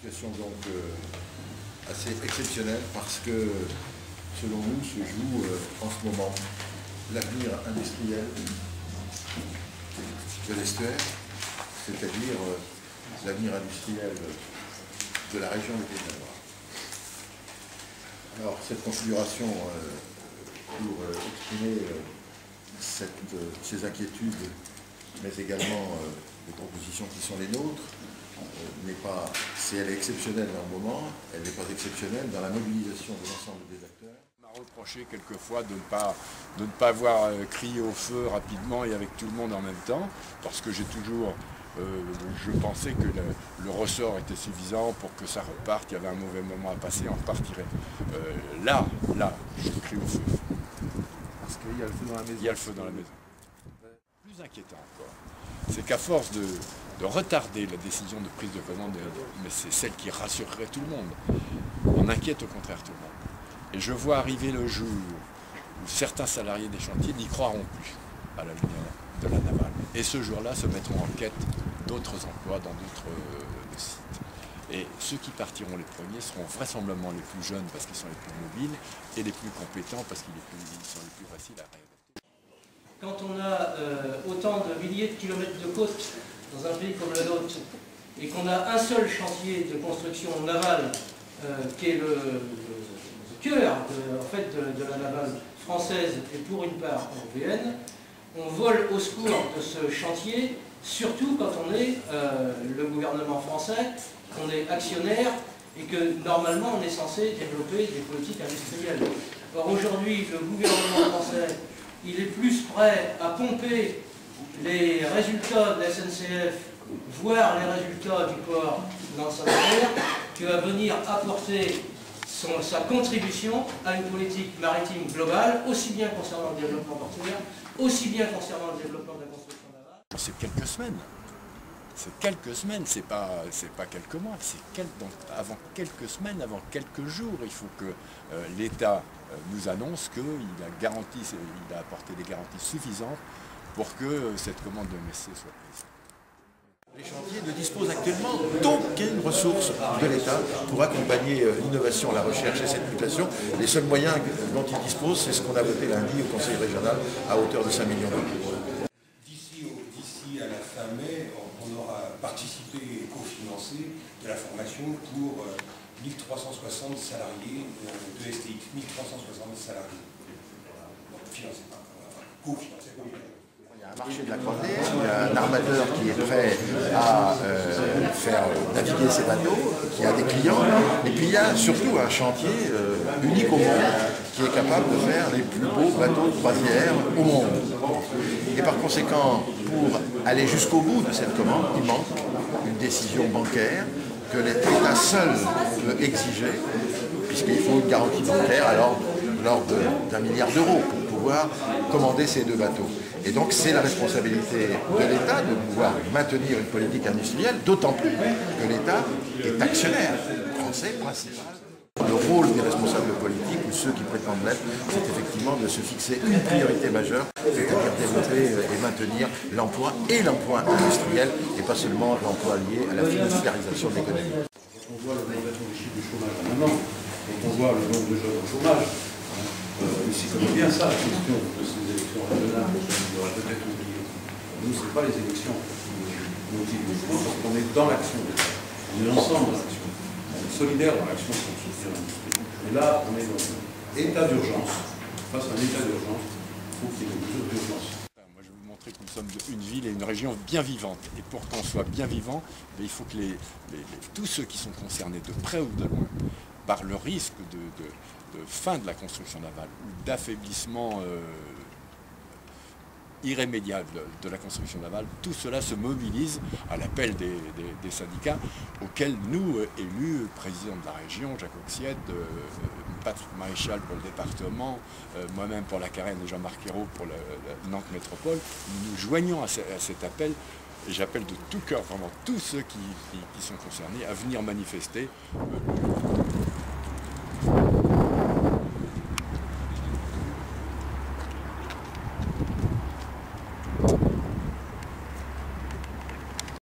Situation donc assez exceptionnelle parce que, selon nous, se joue en ce moment l'avenir industriel de l'estuaire, c'est-à-dire l'avenir industriel de la région des Pays de la Loire. Alors, cette configuration, pour exprimer ces inquiétudes, mais également les propositions qui sont les nôtres, si elle est exceptionnelle dans le moment, elle n'est pas exceptionnelle dans la mobilisation de l'ensemble des acteurs. On m'a reproché quelquefois de ne pas avoir crié au feu rapidement et avec tout le monde en même temps, parce que j'ai toujours, je pensais que le ressort était suffisant pour que ça reparte, il y avait un mauvais moment à passer, on repartirait. Là, je crie au feu. Parce qu'il y a le feu dans la maison. Il y a le feu dans la maison. Plus inquiétant encore, c'est qu'à force de retarder la décision de prise de commande, mais c'est celle qui rassurerait tout le monde. On inquiète au contraire tout le monde. Et je vois arriver le jour où certains salariés des chantiers n'y croiront plus à l'avenir de la navale. Et ce jour-là se mettront en quête d'autres emplois dans d'autres sites. Et ceux qui partiront les premiers seront vraisemblablement les plus jeunes parce qu'ils sont les plus mobiles et les plus compétents parce qu'ils sont les plus faciles à réadapter. Quand on a autant de milliers de kilomètres de côte dans un pays comme le nôtre, et qu'on a un seul chantier de construction navale qui est le cœur de la navale française et pour une part européenne, on vole au secours de ce chantier, surtout quand on est le gouvernement français, qu'on est actionnaire et que normalement on est censé développer des politiques industrielles. Or aujourd'hui, le gouvernement français, il est plus prêt à pomper les résultats de la SNCF, voire les résultats du port dans sa carrière, qu'à venir apporter sa contribution à une politique maritime globale, aussi bien concernant le développement portuaire, aussi bien concernant le développement de la construction navale. C'est quelques semaines. C'est quelques semaines, c'est pas quelques mois, c'est avant quelques semaines, avant quelques jours. Il faut que l'État nous annonce qu'il a apporté des garanties suffisantes pour que cette commande de MSC soit prise. Les chantiers ne disposent actuellement d'aucune ressource de l'État pour accompagner l'innovation, la recherche et cette mutation. Les seuls moyens dont ils disposent, c'est ce qu'on a voté lundi au Conseil régional à hauteur de 5 millions d'euros. D'ici à la fin mai, on aura participé et cofinancé de la formation pour 1360 salariés de STX. 1360 salariés. Financé par cofinancé. Il y a un marché de la croisière, il y a un armateur qui est prêt à faire naviguer ses bateaux, qui a des clients, et puis il y a surtout un chantier unique au monde qui est capable de faire les plus beaux bateaux de croisière au monde. Et par conséquent, pour aller jusqu'au bout de cette commande, il manque une décision bancaire que l'État seul peut exiger, puisqu'il faut une garantie bancaire à l'ordre d'1 milliard d'euros pour pouvoir commander ces deux bateaux. Et donc c'est la responsabilité de l'État de pouvoir maintenir une politique industrielle, d'autant plus que l'État est actionnaire français principal. Le rôle des responsables politiques ou ceux qui prétendent l'être, c'est effectivement de se fixer une priorité majeure, c'est-à-dire développer et maintenir l'emploi et l'emploi industriel, et pas seulement l'emploi lié à la financiarisation de l'économie. On voit l'augmentation des chiffres du chômage en un an, on voit le nombre de jeunes au chômage. Ici, connaît bien ça, la question de ces élections régionales, on aurait peut-être oublié. Nous, ce n'est pas les élections qui nous motivent le chômage, parce qu'on est dans l'action de l'État. On est ensemble dans l'action. On est solidaire dans l'action pour soutenir l'industrie. Et là, on est dans un état d'urgence. Face à un état d'urgence, il faut qu'il y ait des mesures d'urgence. Moi, je vais vous montrer que nous sommes une ville et une région bien vivante. Et pour qu'on soit bien vivant, il faut que tous ceux qui sont concernés de près ou de loin, par le risque de fin de la construction navale ou d'affaiblissement irrémédiable de la construction navale, tout cela se mobilise à l'appel des syndicats auxquels nous, élus, président de la région, Jacques Oxiette, Patrick Maréchal pour le département, moi-même pour la Carène et Jean-Marc Ayrault pour Nantes Métropole, nous nous joignons à cet appel. Et j'appelle de tout cœur vraiment tous ceux qui sont concernés à venir manifester.